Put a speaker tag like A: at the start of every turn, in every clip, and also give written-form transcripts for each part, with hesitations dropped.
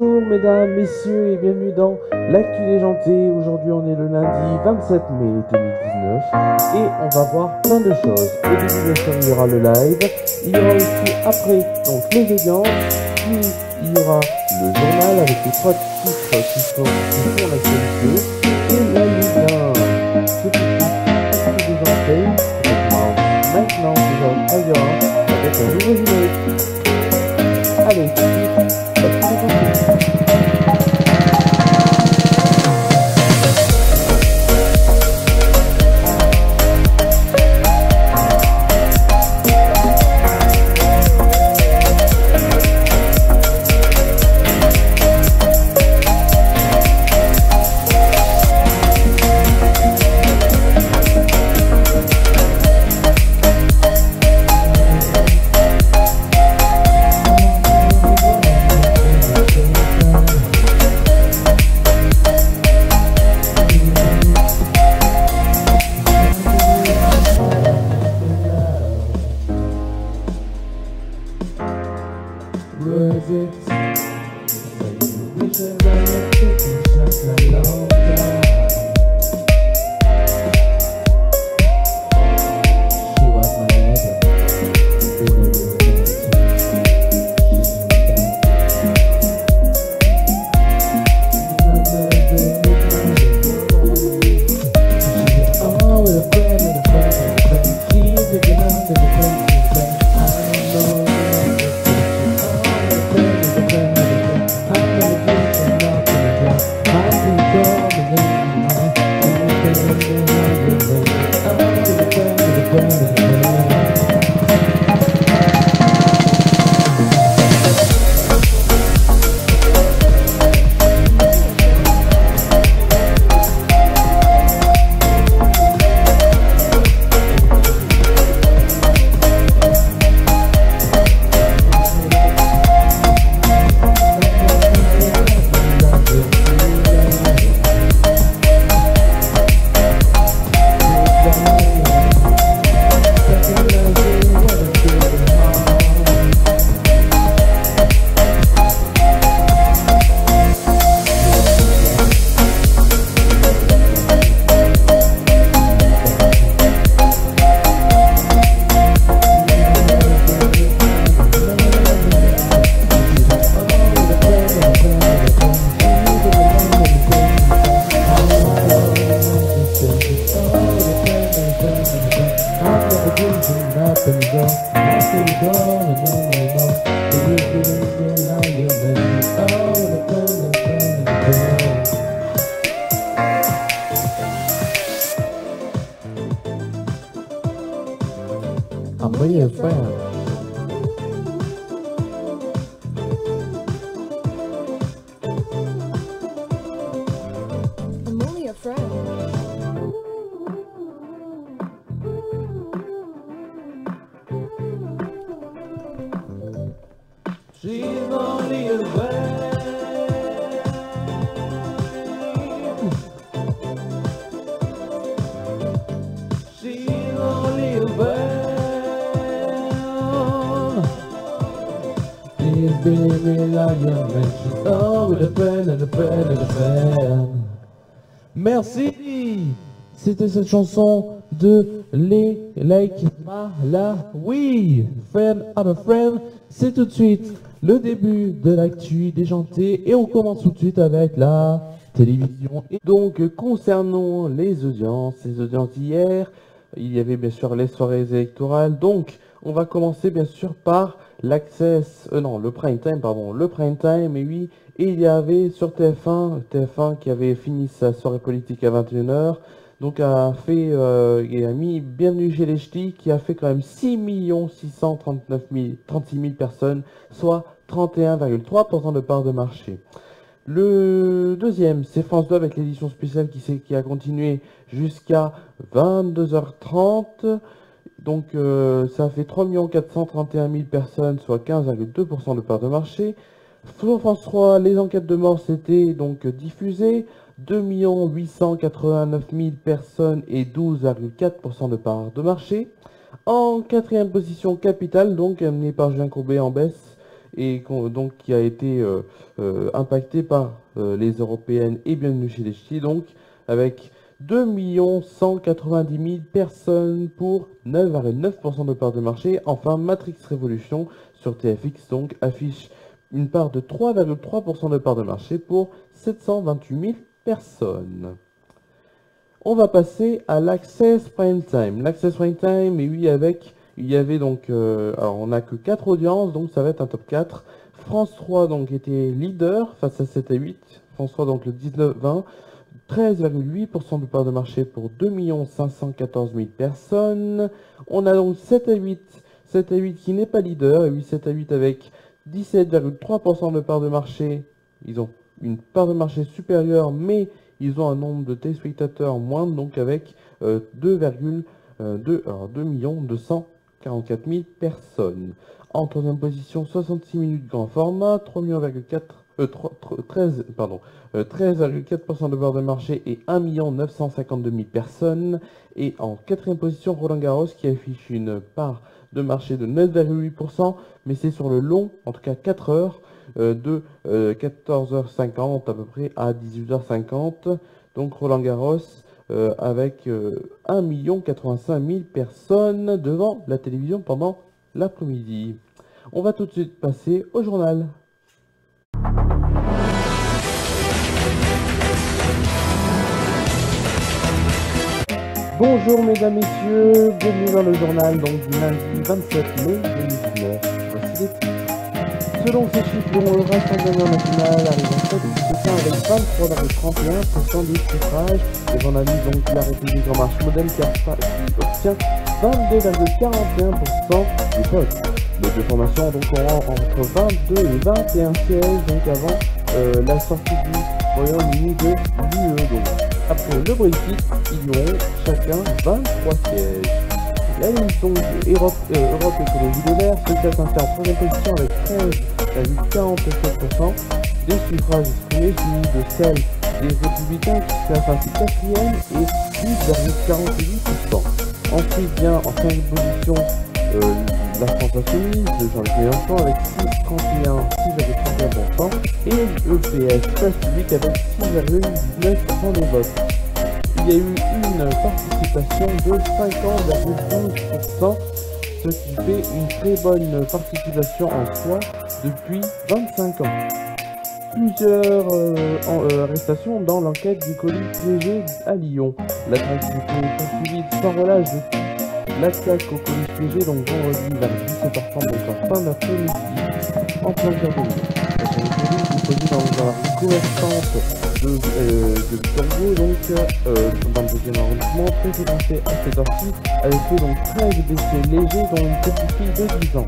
A: Bonjour mesdames, messieurs et bienvenue dans l'actu déjanté. Aujourd'hui on est le lundi 27 mai 2019 et on va voir plein de choses. Au début bien sûr il y aura le live, il y aura aussi après donc les audiences, puis il y aura le journal avec les trois titres qui font l'actualité et la Ligue 1. C'est tout de suite l'actu déjanté avec moi maintenant déjà très bien avec un nouveau générique. Allez, tout de suite, l'actu déjanté. Was it? You wish I had taken just a long time. She was my neighbor. We never were going Oh, with a friend and a friend and a friend. She's taking out to the friend. I don't know. I'm really a friend.
B: I'm only a friend.
A: She's only a friend. She's only a friend. She's been reliable and she's always a friend and a friend and a friend. Merci. C'était cette chanson de Les Like Malawi. Friend of a friend. C'est tout de suite le début de l'actu déjanté et on commence tout de suite avec la télévision. Et donc concernant les audiences d'hier, il y avait bien sûr les soirées électorales. Donc on va commencer bien sûr par le prime time, pardon, le prime time, et oui, et il y avait sur TF1 qui avait fini sa soirée politique à 21 h, donc a fait, il a mis Bienvenue chez les Ch'tis, qui a fait quand même 6 639 000 personnes, soit 31,3% de part de marché. Le deuxième, c'est France 2 avec l'édition spéciale qui a continué jusqu'à 22 h 30. Donc ça fait 3 431 000 personnes, soit 15,2% de part de marché. Sur France 3, les enquêtes de mort s'étaient donc diffusées. 2 889 000 personnes et 12,4% de part de marché. En quatrième position, Capital, donc amené par Julien Courbet en baisse, et donc qui a été impacté par les européennes et bienvenue chez les ch'tis, donc avec 2 190 000 personnes pour 9,9% de part de marché. Enfin, Matrix Revolution sur TFX donc affiche une part de 3,3% de part de marché pour 728 000 personnes. On va passer à l'Access Prime Time. L'Access Prime Time, et oui, il y avait donc, alors on n'a que 4 audiences, donc ça va être un top 4. France 3 donc était leader face à 7 à 8. France 3 donc le 19-20. 13,8% de part de marché pour 2 514 000 personnes. On a donc 7 à 8 qui n'est pas leader, et oui 7 à 8 avec 17,3% de part de marché. Ils ont une part de marché supérieure, mais ils ont un nombre de téléspectateurs moindre, donc avec 2 244 000 personnes. En troisième position, 66 minutes grand format, 13,4% de part de marché et 1 952 000 personnes. Et en quatrième position, Roland Garros qui affiche une part de marché de 9,8%, mais c'est sur le long, en tout cas 4 heures, de 14h50 à peu près à 18h50. Donc Roland Garros avec 1 085 000 personnes devant la télévision pendant l'après-midi. On va tout de suite passer au journal. Bonjour mesdames, messieurs, bienvenue dans le journal donc, du lundi 27 mai 2019. Voici les titres. Selon ces chiffres, le Rassemblement national arrive en tête du scrutin avec 23,31% des suffrages. Les journalistes donc La République en marche modèle qui obtient 22,41% des votes. Les deux formations donc auront entre 22 et 21 sièges donc avant la sortie du Royaume-Uni de l'UE. Donc après le Brexit, ils auront chacun 23 sièges. La émission Europe Écologie des Verts se classe en troisième position avec 13,47% des suffrages exprimés, suivi de celle des Républicains qui se classe ainsi quatrième et 10,48%. Ensuite vient en cinquième position la France Insoumise de Jean-Luc Mélenchon avec 6,31% et l'EPS Place Publique avec 6,19% des votes. Il y a eu une participation de 50,12%, ce qui fait une très bonne participation en soi depuis 25 ans. Plusieurs arrestations dans l'enquête du colis piégé à Lyon. L'attractivité est poursuivie sans relâche depuis l'attaque au colis piégé, donc vendredi vers 17h30, donc en fin d'après-midi, en plein cœur de Lyon. La chaîne colis disposée dans la rue commerçante de Victor Hugo, donc dans le deuxième arrondissement, très évancé à cette heure-ci, avait fait donc 13 blessés légers, dont une petite fille de 10 ans.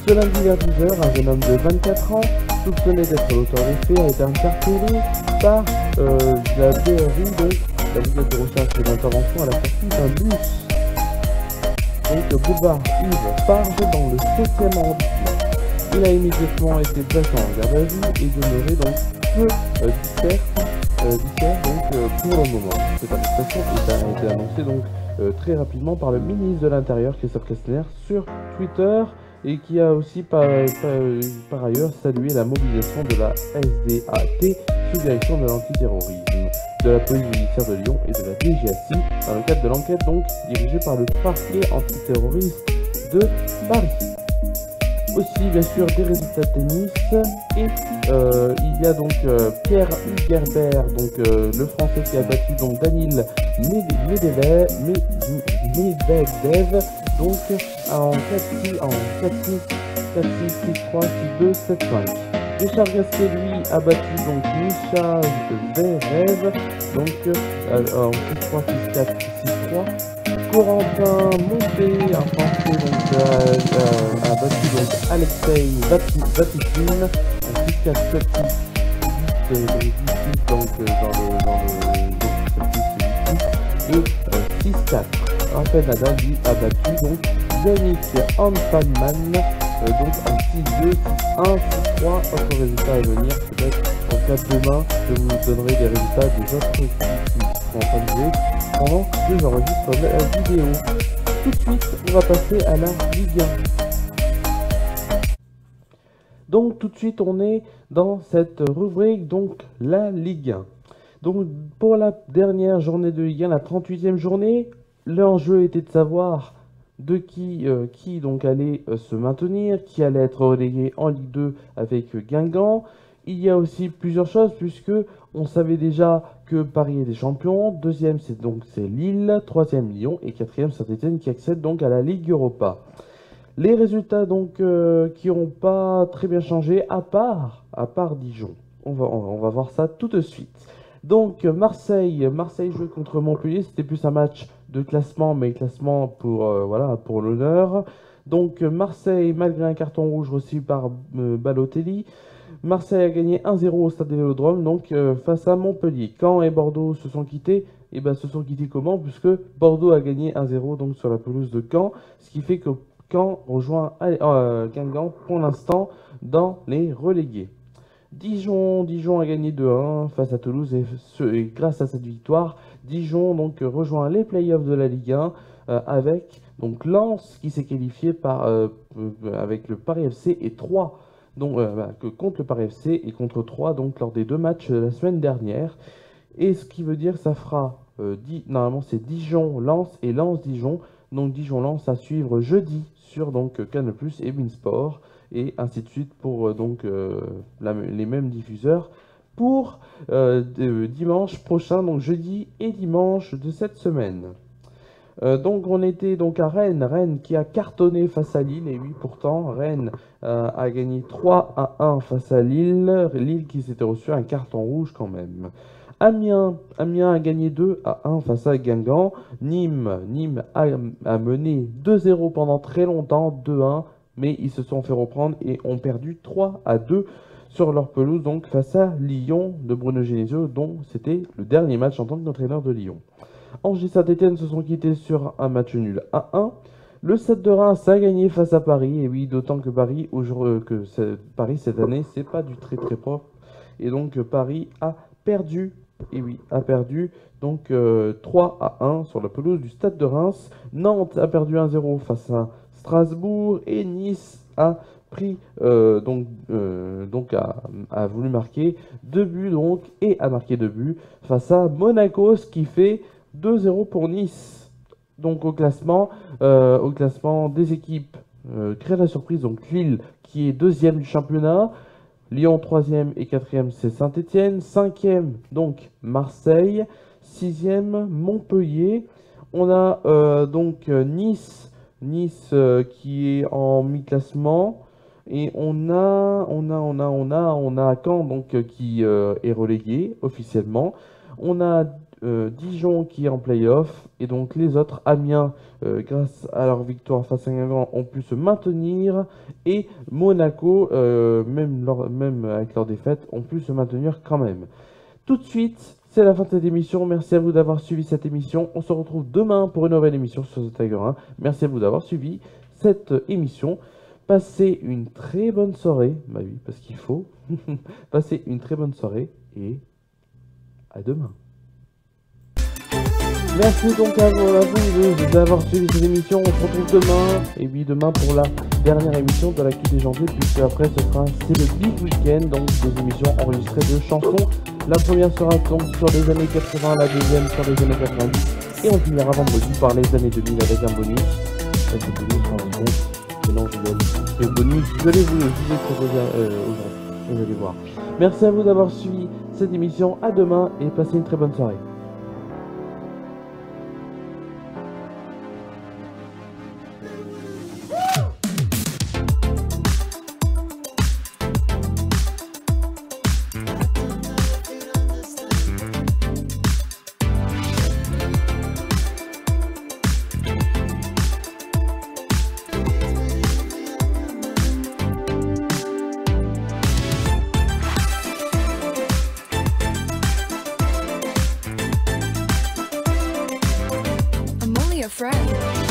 A: Ce lundi vers 10h, un jeune homme de 24 ans, soupçonné d'être l'auteur des faits, a été interpellé par la BRI, donc la brigade de recherche et d'intervention à la sortie d'un bus. Donc boulevard Yves Farge dans le 7e arrondissement. Il a immédiatement été placé en garde à vue et demeuré donc peu disert donc pour le moment. Cette arrestation a été annoncée donc très rapidement par le ministre de l'Intérieur Christophe Castaner sur Twitter et qui a aussi par ailleurs salué la mobilisation de la SDAT sous direction de l'antiterrorisme, de la police judiciaire de Lyon et de la DGACI dans le cadre de l'enquête donc dirigée par le parquet antiterroriste de Paris. Aussi bien sûr des résultats de tennis et il y a donc Pierre Hugerbert, donc le français qui a battu donc Daniil Medvedev donc en 4-6, 6-3, 6-2, 7-5. Richard Gasquet lui a battu donc Misha Zverev donc en 6-3, 6-4, 6-3. Corentin Monté, un français donc a battu donc Alexei Vatishvili en 6-4, 7-6, 8 donc dans le et 6-4. Rafael Nadal lui a battu donc Yannick Hanfmann donc en 6-2, 6-1, 6-3. Autre résultat à venir peut-être en cas de demain, je vous donnerai des résultats des autres équipes qui sont en train de jouer pendant que j'enregistre la vidéo. Tout de suite, on va passer à la Ligue 1. tout de suite, on est dans cette rubrique, donc la Ligue 1. Donc pour la dernière journée de Ligue 1, la 38e journée, l'enjeu était de savoir de qui donc allait se maintenir, qui allait être relégué en Ligue 2 avec Guingamp. Il y a aussi plusieurs choses puisque on savait déjà que Paris était champion, deuxième c'est Lille, troisième Lyon et quatrième Saint-Etienne qui accède donc à la Ligue Europa. Les résultats donc qui n'ont pas très bien changé à part Dijon. On va voir ça tout de suite. Donc Marseille jouait contre Montpellier, c'était plus un match de classement, mais classement pour l'honneur. Donc Marseille, malgré un carton rouge reçu par Balotelli, Marseille a gagné 1-0 au stade des Vélodromes, donc face à Montpellier. Caen et Bordeaux se sont quittés. Et se sont quittés comment? Puisque Bordeaux a gagné 1-0 donc sur la pelouse de Caen, ce qui fait que Caen rejoint Guingamp pour l'instant dans les relégués. Dijon a gagné 2-1 face à Toulouse et grâce à cette victoire, Dijon donc rejoint les playoffs de la Ligue 1 avec donc Lens qui s'est qualifié avec le Paris FC et 3 contre le Paris FC et contre 3 donc lors des deux matchs de la semaine dernière. Et ce qui veut dire ça fera normalement c'est Dijon-Lens et Lens-Dijon. Donc Dijon-Lens à suivre jeudi sur donc Canal+ et Beansport. Et ainsi de suite pour les mêmes diffuseurs pour dimanche prochain, donc jeudi et dimanche de cette semaine. Donc on était donc à Rennes qui a cartonné face à Lille, et oui pourtant Rennes a gagné 3-1 face à Lille, Lille qui s'était reçu un carton rouge quand même. Amiens a gagné 2-1 face à Guingamp. Nîmes a mené 2-0 pendant très longtemps, 2-1. Mais ils se sont fait reprendre et ont perdu 3-2 sur leur pelouse, donc face à Lyon de Bruno Genesio, dont c'était le dernier match en tant qu'entraîneur de Lyon. Angers et Saint-Etienne se sont quittés sur un match nul 1-1. Le Stade de Reims a gagné face à Paris, et oui, d'autant que Paris cette année, c'est pas du très très propre. Et donc Paris a perdu, donc 3-1 sur la pelouse du Stade de Reims. Nantes a perdu 1-0 face à Strasbourg et Nice a pris a voulu marquer 2 buts et a marqué 2 buts face à Monaco, ce qui fait 2-0 pour Nice. Donc au classement des équipes crée la surprise, donc Lille qui est deuxième du championnat, Lyon troisième et quatrième c'est Saint-Etienne, cinquième donc Marseille, sixième Montpellier. On a Nice qui est en mi-classement et on a Caen donc qui est relégué officiellement. On a Dijon qui est en play-off et donc les autres, Amiens grâce à leur victoire face à Guingamp ont pu se maintenir et Monaco même avec leur défaite ont pu se maintenir quand même. Tout de suite, c'est la fin de cette émission. Merci à vous d'avoir suivi cette émission. On se retrouve demain pour une nouvelle émission sur The Tiger 1. Merci à vous d'avoir suivi cette émission. Passez une très bonne soirée. Bah oui, parce qu'il faut. Passez une très bonne soirée et à demain. Merci donc à vous d'avoir suivi cette émission. On se retrouve demain. Et oui, demain pour la dernière émission de l'actu des janvier. Puisque après, c'est le Big Weekend. Donc des émissions enregistrées de chansons. La première sera donc sur les années 80, la deuxième sur les années 90. Et on finira vendredi par les années 2000 avec un bonus. Avec le bonus, on se compte. Et non, je rigole. Le bonus, je vais vous proposer aujourd'hui. Vous allez voir. Merci à vous d'avoir suivi cette émission. À demain et passez une très bonne soirée.
B: Friend.